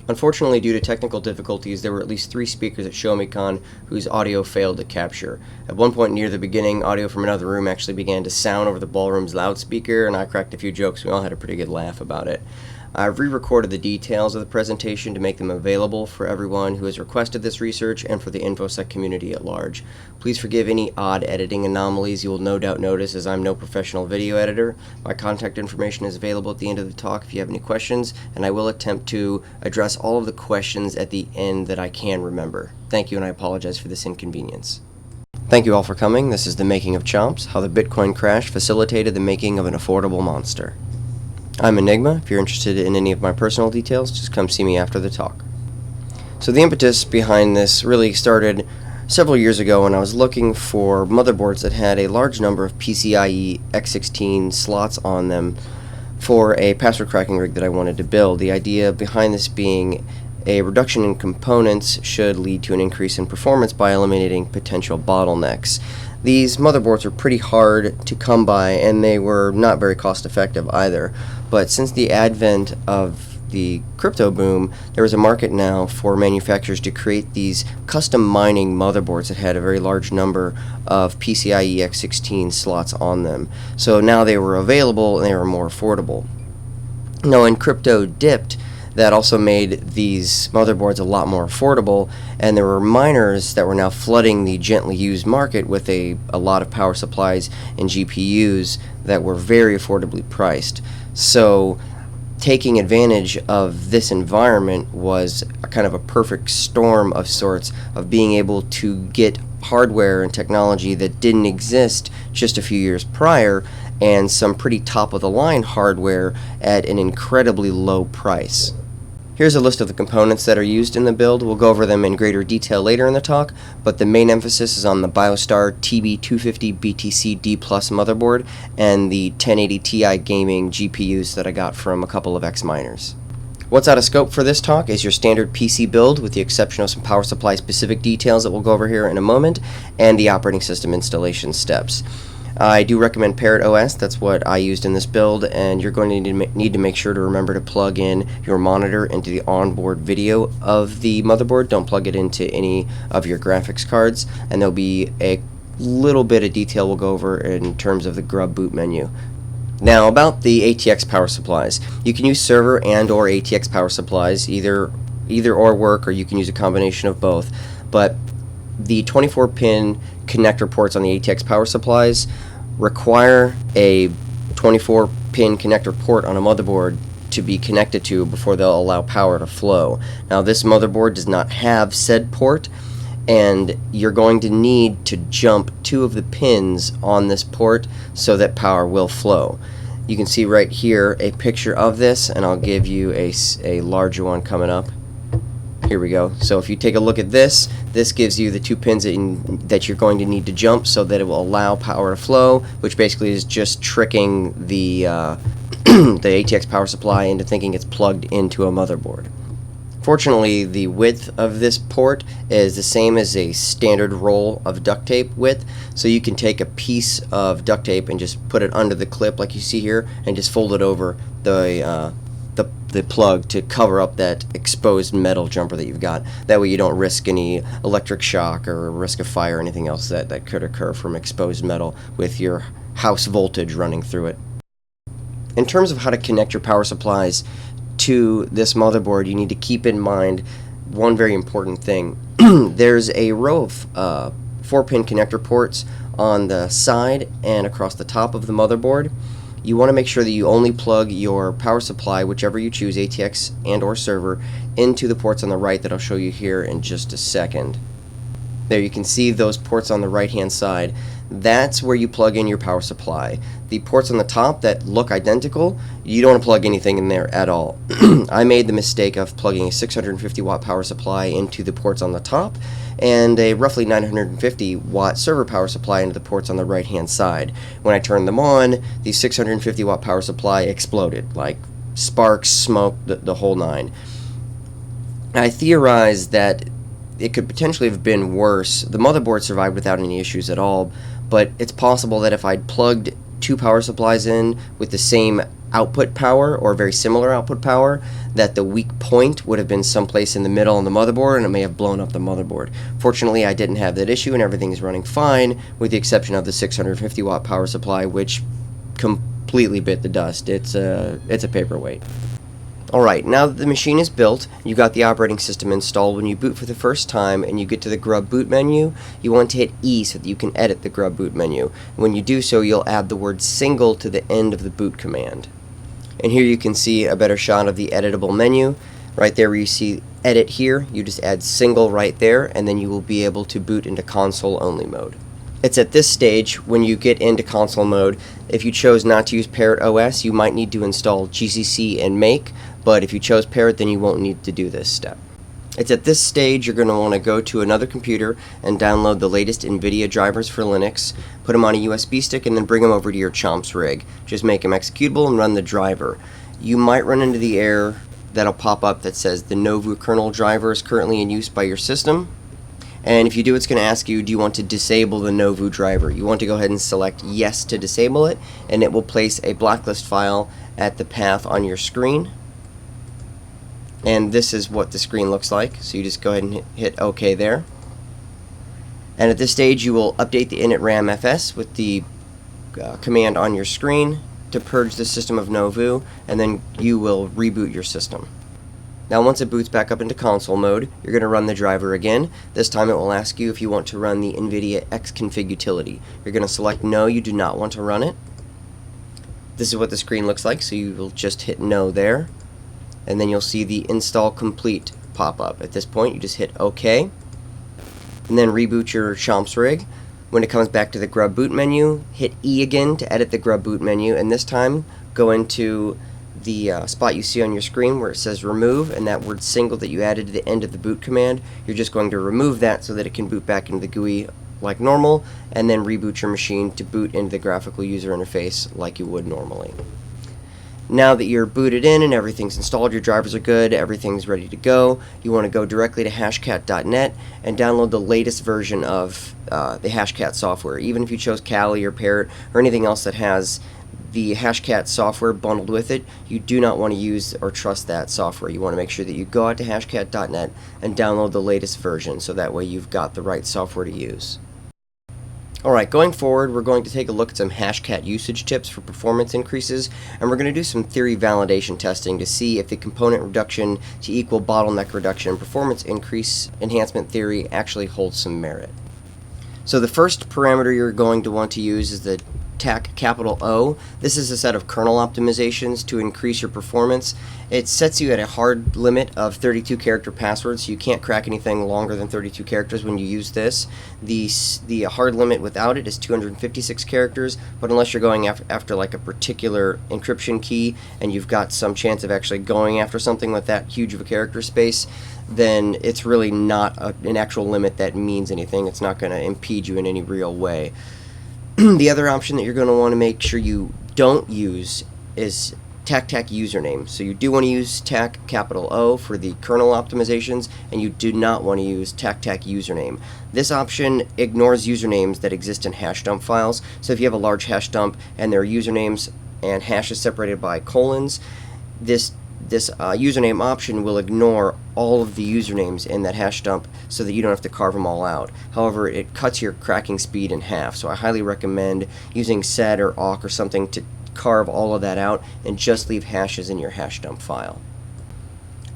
Unfortunately, due to technical difficulties, there were at least 3 speakers at ShowMeCon whose audio failed to capture. At one point near the beginning, audio from another room actually began to sound over the ballroom's loudspeaker, and I cracked a few jokes. We all had a pretty good laugh about it. I've re-recorded the details of the presentation to make them available for everyone who has requested this research and for the InfoSec community at large. Please forgive any odd editing anomalies you will no doubt notice, as I'm no professional video editor. My contact information is available at the end of the talk if you have any questions, and I will attempt to address all of the questions at the end that I can remember. Thank you, and I apologize for this inconvenience. Thank you all for coming. This is The Making of Chomps, how the Bitcoin crash facilitated the making of an affordable monster. I'm Enigma. If you're interested in any of my personal details, just come see me after the talk. So the impetus behind this really started several years ago when I was looking for motherboards that had a large number of PCIe X16 slots on them for a password cracking rig that I wanted to build. The idea behind this being a reduction in components should lead to an increase in performance by eliminating potential bottlenecks. These motherboards were pretty hard to come by, and they were not very cost effective either. But since the advent of the crypto boom, there was a market now for manufacturers to create these custom mining motherboards that had a very large number of PCIe X16 slots on them. So now they were available and they were more affordable. Now, when crypto dipped, that also made these motherboards a lot more affordable, and there were miners that were now flooding the gently used market with a lot of power supplies and GPUs that were very affordably priced. So taking advantage of this environment was a kind of a perfect storm of sorts of being able to get hardware and technology that didn't exist just a few years prior, and some pretty top-of-the-line hardware at an incredibly low price. Here's a list of the components that are used in the build. We'll go over them in greater detail later in the talk, but the main emphasis is on the BioStar TB250 BTC D Plus motherboard and the 1080 Ti gaming GPUs that I got from a couple of ex-miners. What's out of scope for this talk is your standard PC build, with the exception of some power supply specific details that we'll go over here in a moment, and the operating system installation steps. I do recommend Parrot OS. That's what I used in this build, and you're going to need to make sure to remember to plug in your monitor into the onboard video of the motherboard. Don't plug it into any of your graphics cards, and there'll be a little bit of detail we'll go over in terms of the grub boot menu. Now, about the ATX power supplies. You can use server and or ATX power supplies, either or work, or you can use a combination of both, but the 24-pin connector ports on the ATX power supplies require a 24-pin connector port on a motherboard to be connected to before they'll allow power to flow. Now, this motherboard does not have said port, and you're going to need to jump 2 of the pins on this port so that power will flow. You can see right here a picture of this, and I'll give you a larger one coming up. Here we go. So if you take a look at this, this gives you the 2 pins that you're going to need to jump so that it will allow power to flow, which basically is just tricking the the ATX power supply into thinking it's plugged into a motherboard. Fortunately, the width of this port is the same as a standard roll of duct tape width, so you can take a piece of duct tape and just put it under the clip like you see here and just fold it over the plug to cover up that exposed metal jumper that you've got. That way you don't risk any electric shock or risk of fire or anything else that could occur from exposed metal with your house voltage running through it. In terms of how to connect your power supplies to this motherboard, you need to keep in mind one very important thing. There's a row of 4-pin connector ports on the side and across the top of the motherboard. You want to make sure that you only plug your power supply, whichever you choose, ATX and or server, into the ports on the right that I'll show you here in just a second. There you can see those ports on the right hand side. That's where you plug in your power supply. The ports on the top that look identical, you don't want to plug anything in there at all. I made the mistake of plugging a 650 watt power supply into the ports on the top and a roughly 950 watt server power supply into the ports on the right hand side. When I turned them on, the 650 watt power supply exploded, like sparks, smoke, the whole nine. I theorized that it could potentially have been worse. The motherboard survived without any issues at all, but it's possible that if I'd plugged 2 power supplies in with the same output power, or very similar output power, that the weak point would have been someplace in the middle on the motherboard, and it may have blown up the motherboard. Fortunately, I didn't have that issue, and everything is running fine, with the exception of the 650 watt power supply, which completely bit the dust. It's a paperweight. Alright, now that the machine is built, you got the operating system installed. When you boot for the first time and you get to the grub boot menu, you want to hit E so that you can edit the grub boot menu. When you do so, you'll add the word single to the end of the boot command. And here you can see a better shot of the editable menu. Right there where you see edit here, you just add single right there, and then you will be able to boot into console only mode. It's at this stage, when you get into console mode, if you chose not to use Parrot OS, you might need to install GCC and Make, but if you chose Parrot, then you won't need to do this step. It's at this stage you're going to want to go to another computer and download the latest Nvidia drivers for Linux, put them on a USB stick, and then bring them over to your chomps rig. Just make them executable and run the driver. You might run into the error that'll pop up that says the Novu kernel driver is currently in use by your system. And if you do, it's going to ask you, do you want to disable the Novu driver? You want to go ahead and select yes to disable it, and it will place a blacklist file at the path on your screen. And this is what the screen looks like, so you just go ahead and hit OK there. And at this stage, you will update the init RAM FS with the command on your screen to purge the system of Novu, and then you will reboot your system. Now once it boots back up into console mode, you're going to run the driver again. This time it will ask you if you want to run the Nvidia Xconfig utility. You're going to select no, you do not want to run it. This is what the screen looks like, so you will just hit no there. And then you'll see the install complete pop up. At this point you just hit OK. And then reboot your chomps rig. When it comes back to the grub boot menu, hit E again to edit the grub boot menu, and this time go into the spot you see on your screen where it says remove, and that word single that you added to the end of the boot command, you're just going to remove that so that it can boot back into the GUI like normal, and then reboot your machine to boot into the graphical user interface like you would normally. Now that you're booted in and everything's installed, your drivers are good, everything's ready to go, you want to go directly to hashcat.net and download the latest version of the Hashcat software. Even if you chose Kali or Parrot or anything else that has the Hashcat software bundled with it, you do not want to use or trust that software. You want to make sure that you go out to hashcat.net and download the latest version, so that way you've got the right software to use. Alright, going forward, we're going to take a look at some Hashcat usage tips for performance increases, and we're going to do some theory validation testing to see if the component reduction to equal bottleneck reduction and performance increase enhancement theory actually holds some merit. So the first parameter you're going to want to use is the ATAT capital O. This is a set of kernel optimizations to increase your performance. It sets you at a hard limit of 32 character passwords, so you can't crack anything longer than 32 characters when you use this. The hard limit without it is 256 characters, but unless you're going after like a particular encryption key and you've got some chance of actually going after something with that huge of a character space, then it's really not an actual limit that means anything. It's not going to impede you in any real way. The other option that you're going to want to make sure you don't use is TAC username. So you do want to use TAC capital O for the kernel optimizations, and you do not want to use TAC username. This option ignores usernames that exist in hash dump files. So if you have a large hash dump and there are usernames and hash is separated by colons, this username option will ignore all of the usernames in that hash dump so that you don't have to carve them all out. However, it cuts your cracking speed in half, so I highly recommend using sed or awk or something to carve all of that out and just leave hashes in your hash dump file.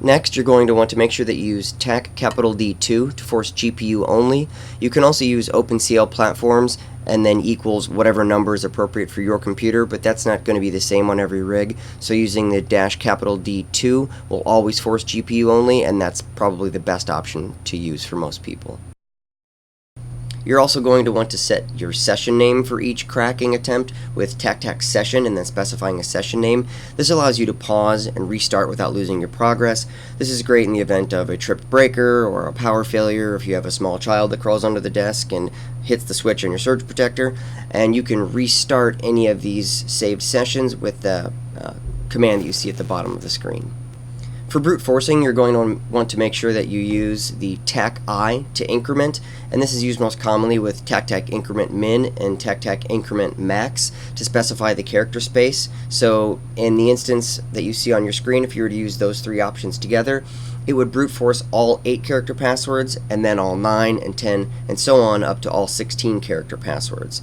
Next, you're going to want to make sure that you use TAC capital D2 to force GPU only. You can also use OpenCL platforms and then equals whatever number is appropriate for your computer, but that's not going to be the same on every rig. So using the dash capital D2 will always force GPU only, and that's probably the best option to use for most people. You're also going to want to set your session name for each cracking attempt with TAC session and then specifying a session name. This allows you to pause and restart without losing your progress. This is great in the event of a tripped breaker or a power failure, if you have a small child that crawls under the desk and hits the switch on your surge protector, and you can restart any of these saved sessions with the command that you see at the bottom of the screen. For brute forcing, you're going to want to make sure that you use the tac I to increment, and this is used most commonly with tac increment min and tac increment max to specify the character space. So in the instance that you see on your screen, if you were to use those three options together, it would brute force all 8 character passwords, and then all 9 and 10 and so on up to all 16 character passwords.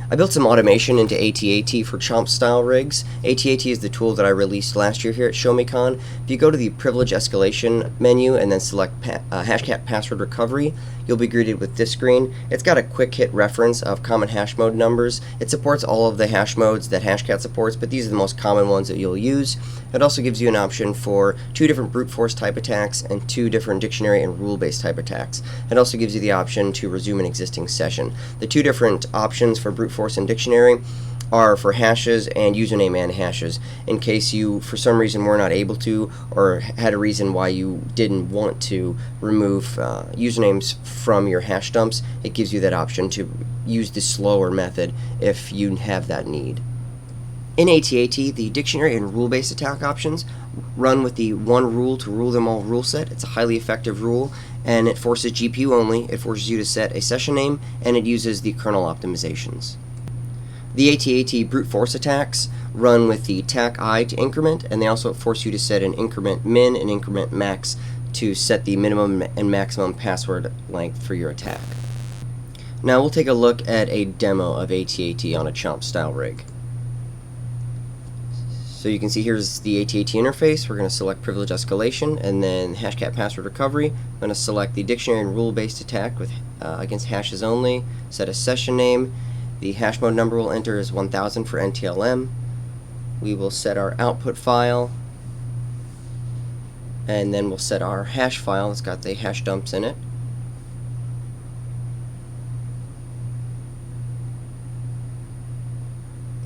I built some automation into ATAT for chomp style rigs. ATAT is the tool that I released last year here at ShowMeCon. If you go to the privilege escalation menu and then select Hashcat password recovery, you'll be greeted with this screen. It's got a quick hit reference of common hash mode numbers. It supports all of the hash modes that Hashcat supports, but these are the most common ones that you'll use. It also gives you an option for 2 different brute force type attacks and 2 different dictionary and rule based type attacks. It also gives you the option to resume an existing session. The 2 different options for brute force and dictionary are for hashes and username and hashes. In case you for some reason were not able to, or had a reason why you didn't want to remove usernames from your hash dumps, it gives you that option to use the slower method if you have that need. In ATAT, the dictionary and rule-based attack options run with the one rule to rule them all rule set. It's a highly effective rule, and it forces GPU only. It forces you to set a session name, and it uses the kernel optimizations. The ATAT brute force attacks run with the tac I to increment, and they also force you to set an increment min and increment max to set the minimum and maximum password length for your attack. Now we'll take a look at a demo of ATAT on a chomp style rig. So you can see here's the ATAT interface. We're going to select privilege escalation and then Hashcat password recovery. I'm going to select the dictionary and rule based attack with against hashes only, set a session name. The hash mode number we'll enter is 1000 for NTLM. We will set our output file, and then we'll set our hash file. It's got the hash dumps in it.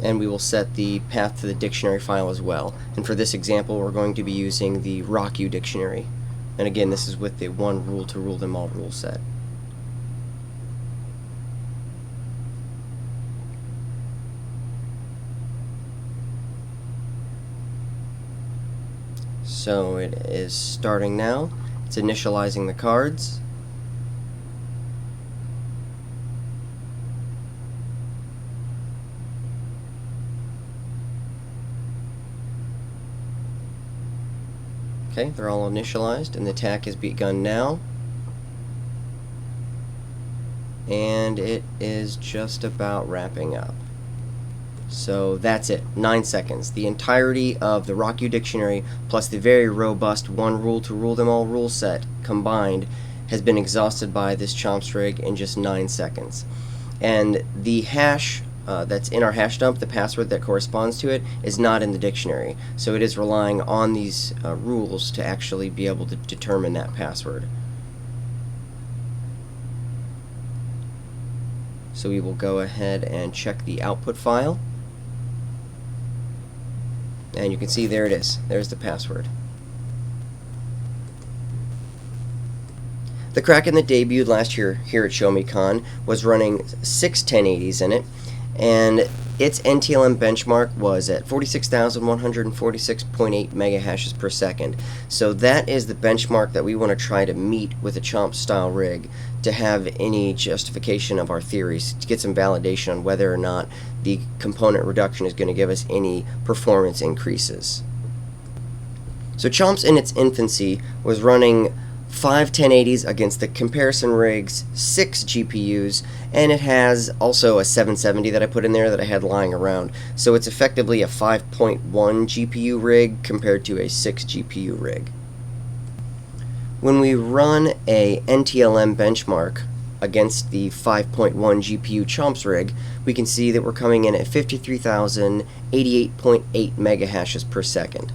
And we will set the path to the dictionary file as well. And for this example, we're going to be using the RockU dictionary. And again, this is with the one rule to rule them all rule set. So it is starting now. It's initializing the cards. Okay, they're all initialized, and the attack has begun now. And it is just about wrapping up. So that's it, 9 seconds. The entirety of the RockU dictionary plus the very robust one rule to rule them all rule set combined has been exhausted by this chomps rig in just 9 seconds. And the hash that's in our hash dump, the password that corresponds to it, is not in the dictionary. So it is relying on these rules to actually be able to determine that password. So we will go ahead and check the output file. And you can see there it is. There's the password. The Kraken that debuted last year here at ShowMeCon was running 6 1080s in it, and its NTLM benchmark was at 46,146.8 megahashes per second. So that is the benchmark that we want to try to meet with a chomp style rig to have any justification of our theories, to get some validation on whether or not the component reduction is going to give us any performance increases. So chomps in its infancy was running 5 1080s against the comparison rig's 6 GPUs, and it has also a 770 that I put in there that I had lying around. So it's effectively a 5.1 GPU rig compared to a 6 GPU rig. When we run a NTLM benchmark against the 5.1 GPU chomps rig, we can see that we're coming in at 53,088.8 megahashes per second.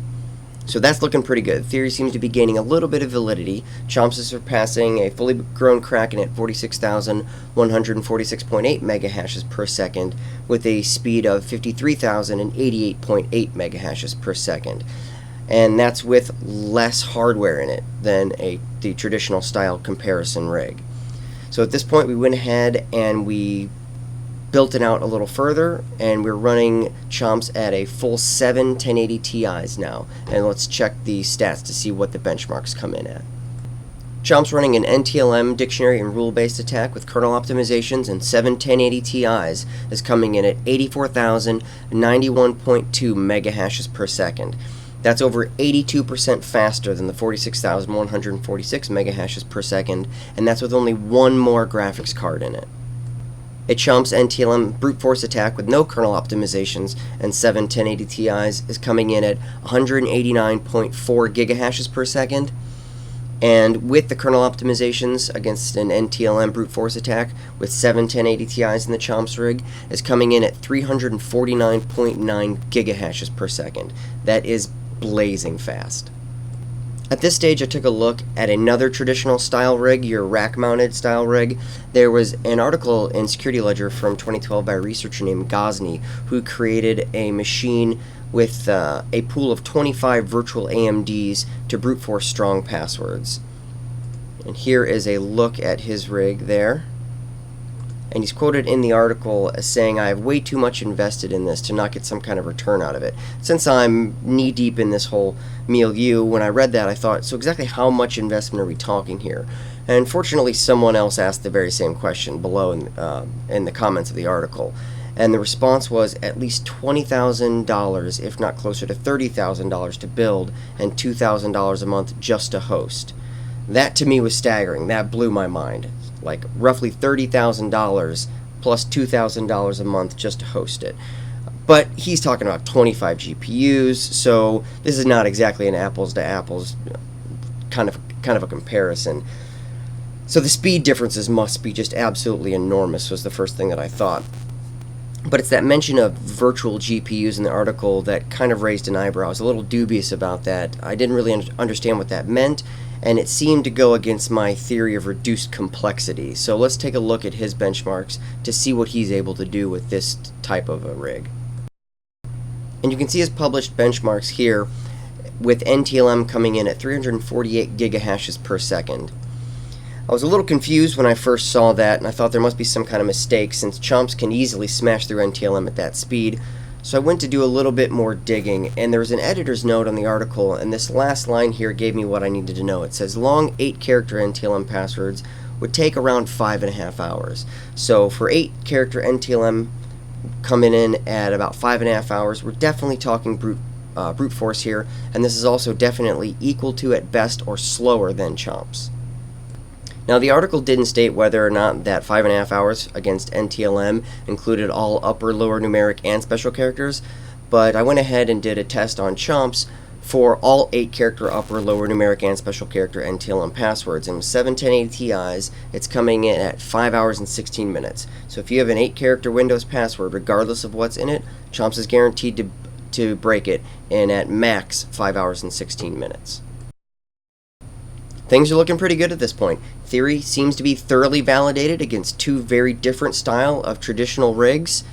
So that's looking pretty good. The theory seems to be gaining a little bit of validity. Chomps is surpassing a fully grown Kraken at 46,146.8 megahashes per second with a speed of 53,088.8 megahashes per second. And that's with less hardware in it than the traditional style comparison rig. So at this point we went ahead and we built it out a little further, and we're running chomps at a full 7 1080 Ti's now. And let's check the stats to see what the benchmarks come in at. Chomps running an NTLM Dictionary and Rule-based attack with kernel optimizations and 7 1080 Ti's is coming in at 84,091.2 megahashes per second. That's over 82% faster than the 46,146 megahashes per second, and that's with only one more graphics card in it. A chomps NTLM Brute Force attack with no kernel optimizations and 7 1080 Ti's is coming in at 189.4 gigahashes per second, and with the kernel optimizations against an NTLM Brute Force attack with 7 1080 Ti's in the chomps rig is coming in at 349.9 gigahashes per second. That is blazing fast. At this stage, I took a look at another traditional style rig, your rack-mounted style rig. There was an article in Security Ledger from 2012 by a researcher named Gosney, who created a machine with a pool of 25 virtual AMDs to brute force strong passwords. And here is a look at his rig there. And he's quoted in the article as saying, "I have way too much invested in this to not get some kind of return out of it." Since I'm knee-deep in this whole milieu, when I read that I thought, so exactly how much investment are we talking here? And fortunately someone else asked the very same question below in the comments of the article. And the response was at least $20,000, if not closer to $30,000 to build, and $2,000 a month just to host. That to me was staggering. That blew my mind. Like roughly $30,000 plus $2,000 a month just to host it. But he's talking about 25 GPUs, so this is not exactly an apples to apples kind of a comparison. So the speed differences must be just absolutely enormous, was the first thing that I thought. But it's that mention of virtual GPUs in the article that kind of raised an eyebrow. I was a little dubious about that. I didn't really understand what that meant, and it seemed to go against my theory of reduced complexity. So let's take a look at his benchmarks to see what he's able to do with this type of a rig. And you can see his published benchmarks here, with NTLM coming in at 348 gigahashes per second. I was a little confused when I first saw that, and I thought there must be some kind of mistake since chomps can easily smash through NTLM at that speed. So I went to do a little bit more digging, and there was an editor's note on the article, and this last line here gave me what I needed to know. It says long 8-character NTLM passwords would take around 5.5 hours. So for 8-character NTLM coming in at about 5.5 hours, we're definitely talking brute force here, and this is also definitely equal to, at best, or slower than chomps. Now, the article didn't state whether or not that 5.5 hours against NTLM included all upper, lower numeric, and special characters, but I went ahead and did a test on chomps for all 8-character upper, lower numeric, and special character NTLM passwords, and with 7 1080 Ti's, it's coming in at 5 hours and 16 minutes. So if you have an 8-character Windows password, regardless of what's in it, chomps is guaranteed to break it in at max 5 hours and 16 minutes. Things are looking pretty good at this point. Theory seems to be thoroughly validated against two very different style of traditional rigs,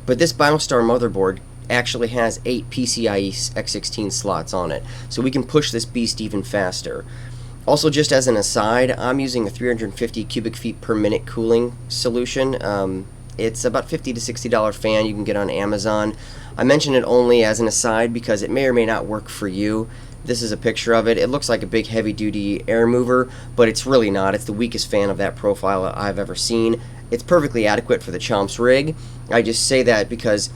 but this BioStar motherboard actually has 8 PCIe X16 slots on it, so we can push this beast even faster. Also, just as an aside, I'm using a 350 cubic feet per minute cooling solution. It's about $50 to $60 fan you can get on Amazon. I mention it only as an aside because it may or may not work for you. This is a picture of it. It looks like a big heavy-duty air mover, but it's really not. It's the weakest fan of that profile I've ever seen. It's perfectly adequate for the chomps rig. I just say that because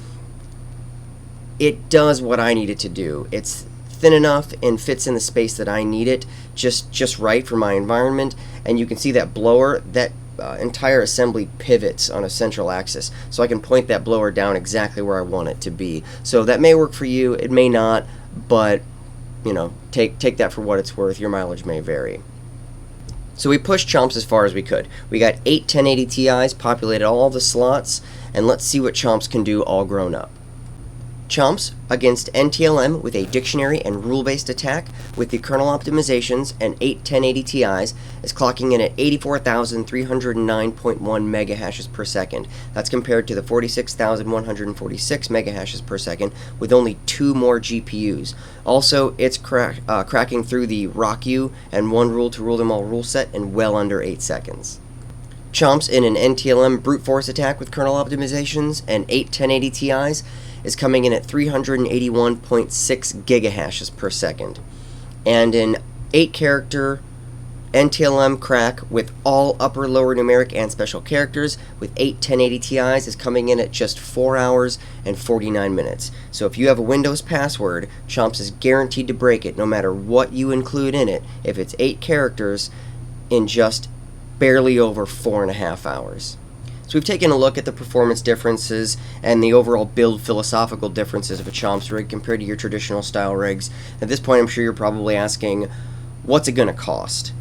it does what I need it to do. It's thin enough and fits in the space that I need it just right for my environment. And you can see that blower, that entire assembly pivots on a central axis, so I can point that blower down exactly where I want it to be. So that may work for you, it may not, but you know, take that for what it's worth. Your mileage may vary. So we pushed chomps as far as we could. We got 8 1080 Ti's, populated all the slots, and let's see what chomps can do all grown up. Chomps against NTLM with a dictionary and rule-based attack with the kernel optimizations and 8 1080 Ti's is clocking in at 84,309.1 megahashes per second. That's compared to the 46,146 megahashes per second with only 2 more GPUs. Also, it's cracking through the RockU and one rule to rule them all rule set in well under 8 seconds. Chomps in an NTLM Brute Force attack with kernel optimizations and 8 1080 Ti's is coming in at 381.6 gigahashes per second. And an 8-character NTLM crack with all upper, lower numeric and special characters with 8 1080 Ti's is coming in at just 4 hours and 49 minutes. So if you have a Windows password, Chomps is guaranteed to break it no matter what you include in it if it's 8 characters in just barely over 4.5 hours. So we've taken a look at the performance differences and the overall build philosophical differences of a Chomps rig compared to your traditional style rigs. At this point, I'm sure you're probably asking, what's it going to cost?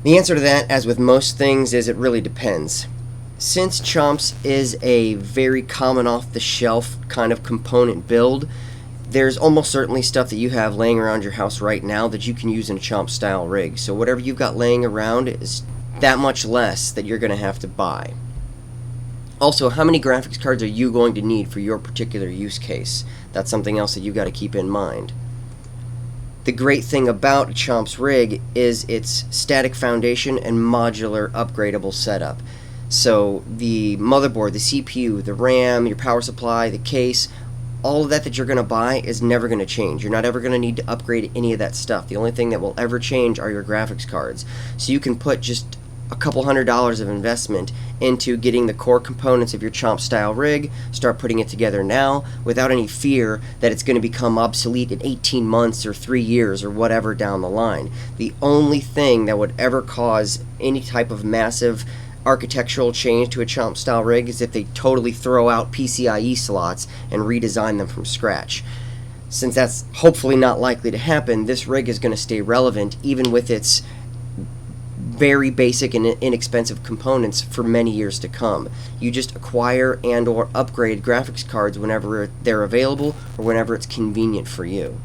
The answer to that, as with most things, is it really depends. Since Chomps is a very common off-the-shelf kind of component build, there's almost certainly stuff that you have laying around your house right now that you can use in a Chomps style rig. So whatever you've got laying around is that much less that you're going to have to buy. Also, how many graphics cards are you going to need for your particular use case? That's something else that you've got to keep in mind. The great thing about a Chomps rig is its static foundation and modular upgradable setup. So the motherboard, the CPU, the RAM, your power supply, the case, all of that you're going to buy is never going to change. You're not ever going to need to upgrade any of that stuff. The only thing that will ever change are your graphics cards. So you can put just a couple $100s of investment into getting the core components of your Chomp style rig, start putting it together now without any fear that it's going to become obsolete in 18 months or 3 years or whatever down the line. The only thing that would ever cause any type of massive architectural change to a Chomp style rig is if they totally throw out PCIe slots and redesign them from scratch. Since that's hopefully not likely to happen, this rig is going to stay relevant even with its very basic and inexpensive components for many years to come. You just acquire and or upgrade graphics cards whenever they're available or whenever it's convenient for you.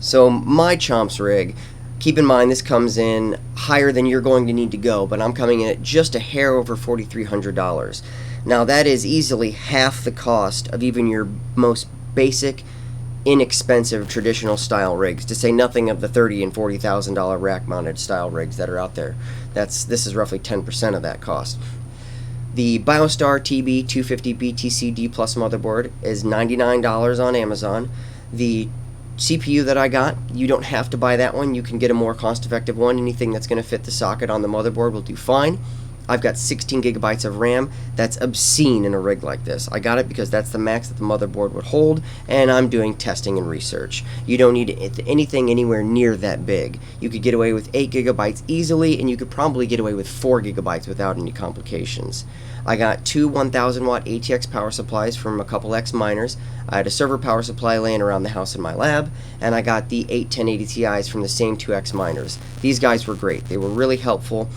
So my Chomps rig, keep in mind this comes in higher than you're going to need to go, but I'm coming in at just a hair over $4,300. Now that is easily half the cost of even your most basic inexpensive traditional style rigs, to say nothing of the $30,000 and $40,000 rack mounted style rigs that are out there. This is roughly 10% of that cost. The BioStar TB250 BTC D Plus motherboard is $99 on Amazon. The CPU that I got, you don't have to buy that one. You can get a more cost-effective one. Anything that's going to fit the socket on the motherboard will do fine. I've got 16 gigabytes of RAM. That's obscene in a rig like this. I got it because that's the max that the motherboard would hold, and I'm doing testing and research. You don't need anything anywhere near that big. You could get away with 8 gigabytes easily, and you could probably get away with 4 gigabytes without any complications. I got two 1000 watt ATX power supplies from a couple X-miners. I had a server power supply laying around the house in my lab, and I got the 8 1080 Ti's from the same two X-miners. These guys were great. They were really helpful.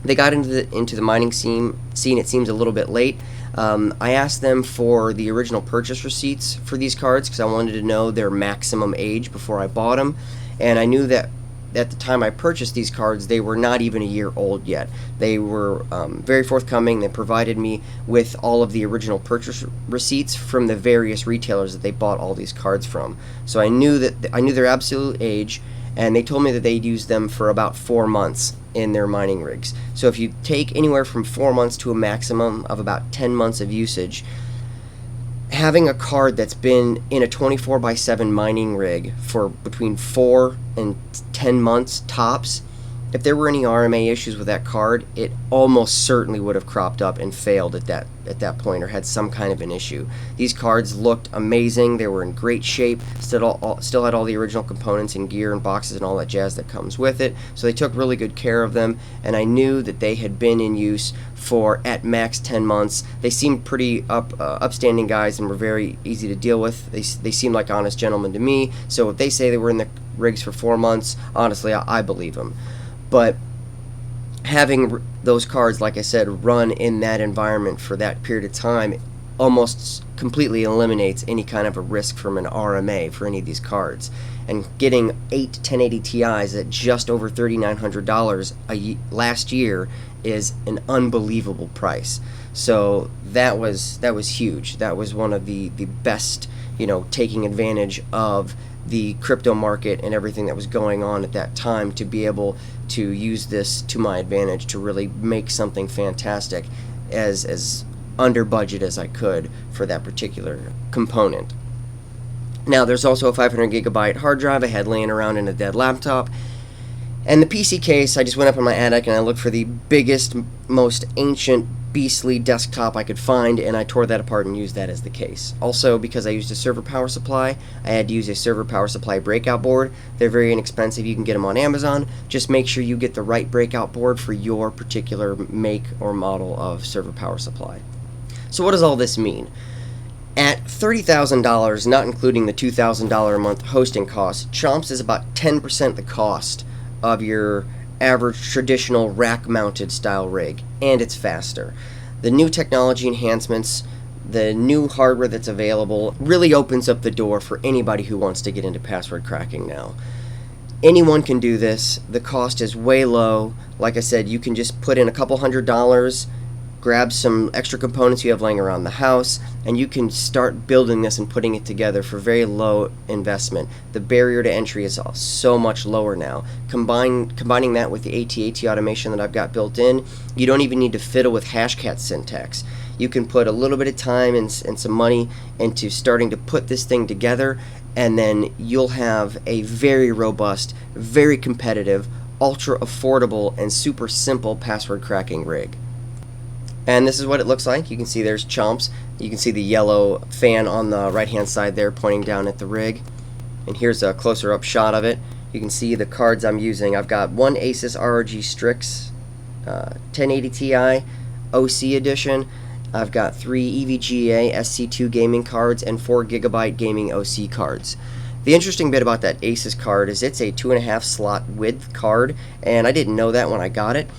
They got into the mining scene, it seems, a little bit late. I asked them for the original purchase receipts for these cards because I wanted to know their maximum age before I bought them, and I knew that at the time I purchased these cards, they were not even a year old yet. They were very forthcoming. They provided me with all of the original purchase receipts from the various retailers that they bought all these cards from. So I knew their absolute age, and they told me that they'd use them for about 4 months in their mining rigs. So if you take anywhere from 4 months to a maximum of about 10 months of usage, having a card that's been in a 24/7 mining rig for between 4 and 10 months tops, if there were any RMA issues with that card, it almost certainly would have cropped up and failed at that point or had some kind of an issue. These cards looked amazing. They were in great shape, still had all the original components and gear and boxes and all that jazz that comes with it, so they took really good care of them, and I knew that they had been in use for at max 10 months. They seemed pretty upstanding guys and were very easy to deal with. They seemed like honest gentlemen to me, so if they say they were in the rigs for 4 months, honestly, I believe them. But having those cards, like I said, run in that environment for that period of time almost completely eliminates any kind of a risk from an RMA for any of these cards. And getting 8 1080 Ti's at just over $3,900 last year is an unbelievable price. So that was huge. That was one of the best, taking advantage of the crypto market and everything that was going on at that time to be able to use this to my advantage to really make something fantastic as under budget as I could for that particular component. Now, there's also a 500 gigabyte hard drive I had laying around in a dead laptop. And the PC case, I just went up in my attic and I looked for the biggest, most ancient, beastly desktop I could find, and I tore that apart and used that as the case. Also, because I used a server power supply, I had to use a server power supply breakout board. They're very inexpensive. You can get them on Amazon. Just make sure you get the right breakout board for your particular make or model of server power supply. So what does all this mean? At $30,000, not including the $2,000 a month hosting costs, Chomps is about 10% the cost of your average traditional rack-mounted style rig, and it's faster. The new technology enhancements, the new hardware that's available, really opens up the door for anybody who wants to get into password cracking now. Anyone can do this. The cost is way low. Like I said, you can just put in a couple $100s, grab some extra components you have laying around the house, and you can start building this and putting it together for very low investment. The barrier to entry is so much lower now. Combining that with the ATAT automation that I've got built in, you don't even need to fiddle with Hashcat syntax. You can put a little bit of time and some money into starting to put this thing together, and then you'll have a very robust, very competitive, ultra affordable, and super simple password cracking rig. And this is what it looks like. You can see there's chomps. You can see the yellow fan on the right hand side there pointing down at the rig. And here's a closer up shot of it. You can see the cards I'm using. I've got one Asus ROG Strix 1080 Ti OC edition. I've got 3 EVGA SC2 gaming cards and 4 GB gaming OC cards. The interesting bit about that Asus card is it's a 2.5 slot width card, and I didn't know that when I got it.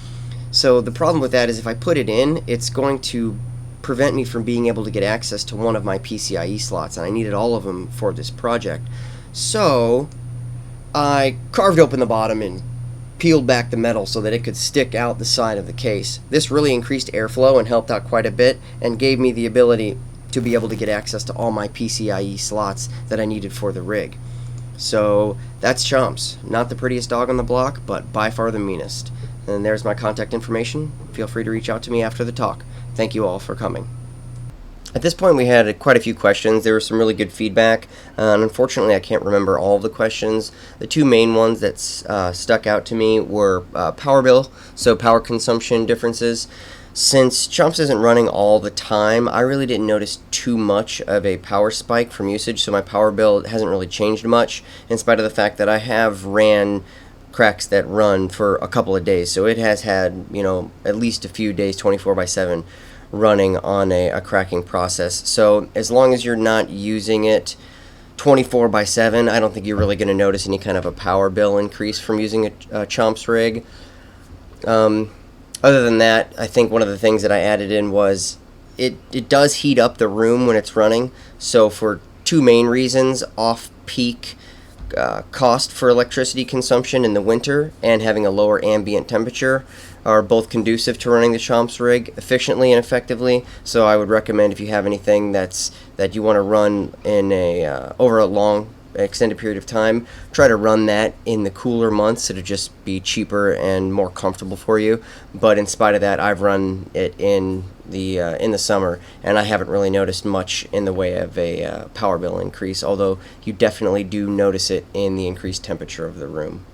So the problem with that is if I put it in, it's going to prevent me from being able to get access to one of my PCIe slots, and I needed all of them for this project. So I carved open the bottom and peeled back the metal so that it could stick out the side of the case. This really increased airflow and helped out quite a bit and gave me the ability to be able to get access to all my PCIe slots that I needed for the rig. So that's Chomps. Not the prettiest dog on the block, but by far the meanest. And there's my contact information. Feel free to reach out to me after the talk. Thank you all for coming. At this point we had quite a few questions. There was some really good feedback, and unfortunately I can't remember all of the questions. The two main ones that stuck out to me were power bill, so power consumption differences. Since Chomps isn't running all the time, I really didn't notice too much of a power spike from usage, so my power bill hasn't really changed much, in spite of the fact that I have ran cracks that run for a couple of days. So it has had, at least a few days, 24/7, running on a cracking process. So as long as you're not using it 24/7, I don't think you're really going to notice any kind of a power bill increase from using a Chomps rig. Other than that, I think one of the things that I added in was it does heat up the room when it's running. So for two main reasons, off-peak cost for electricity consumption in the winter and having a lower ambient temperature are both conducive to running the Chomps rig efficiently and effectively. So I would recommend, if you have anything that you want to run in over a long extended period of time, try to run that in the cooler months. It'll just be cheaper and more comfortable for you. But in spite of that, I've run it in the summer, and I haven't really noticed much in the way of a power bill increase, although you definitely do notice it in the increased temperature of the room.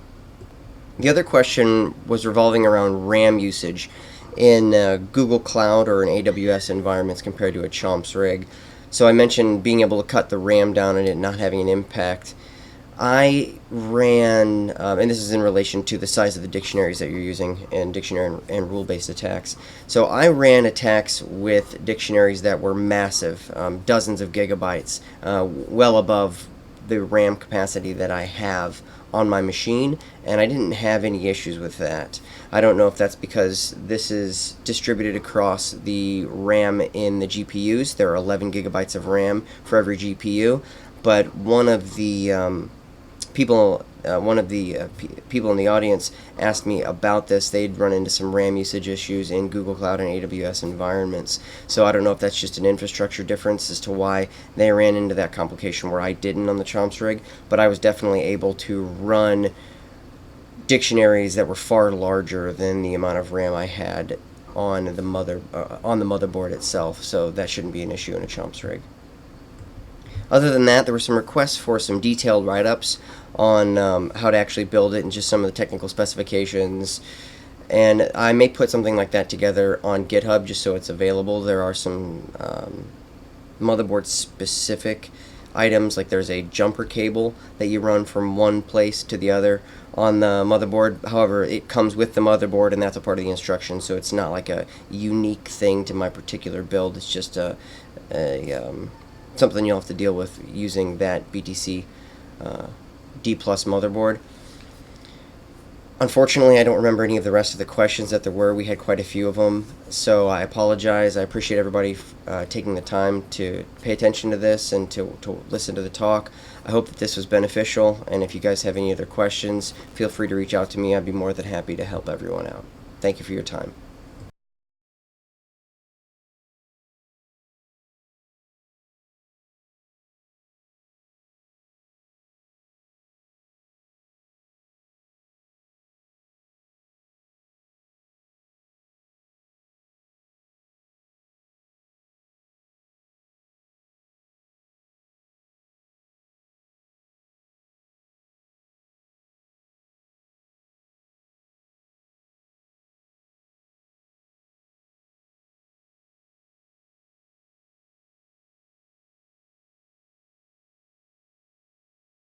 The other question was revolving around RAM usage in Google Cloud or in AWS environments compared to a Chomps rig. So I mentioned being able to cut the RAM down and it not having an impact. I ran, and this is in relation to the size of the dictionaries that you're using in dictionary and rule-based attacks. So I ran attacks with dictionaries that were massive, dozens of gigabytes, well above the RAM capacity that I have on my machine, and I didn't have any issues with that. I don't know if that's because this is distributed across the RAM in the GPUs. There are 11 gigabytes of RAM for every GPU, but one of the people, one of the people in the audience asked me about this. They'd run into some RAM usage issues in Google Cloud and AWS environments. So I don't know if that's just an infrastructure difference as to why they ran into that complication where I didn't on the Chomps rig, but I was definitely able to run dictionaries that were far larger than the amount of RAM I had on the motherboard itself, so that shouldn't be an issue in a Chomps rig. Other than that, there were some requests for some detailed write-ups on how to actually build it and just some of the technical specifications. And I may put something like that together on GitHub just so it's available. There are some motherboard-specific items, like there's a jumper cable that you run from one place to the other on the motherboard. However, it comes with the motherboard, and that's a part of the instructions, so it's not like a unique thing to my particular build. It's just something you'll have to deal with using that BTC D Plus motherboard. Unfortunately, I don't remember any of the rest of the questions that there were. We had quite a few of them, so I apologize. I appreciate everybody taking the time to pay attention to this and to listen to the talk. I hope that this was beneficial, and if you guys have any other questions, feel free to reach out to me. I'd be more than happy to help everyone out. Thank you for your time.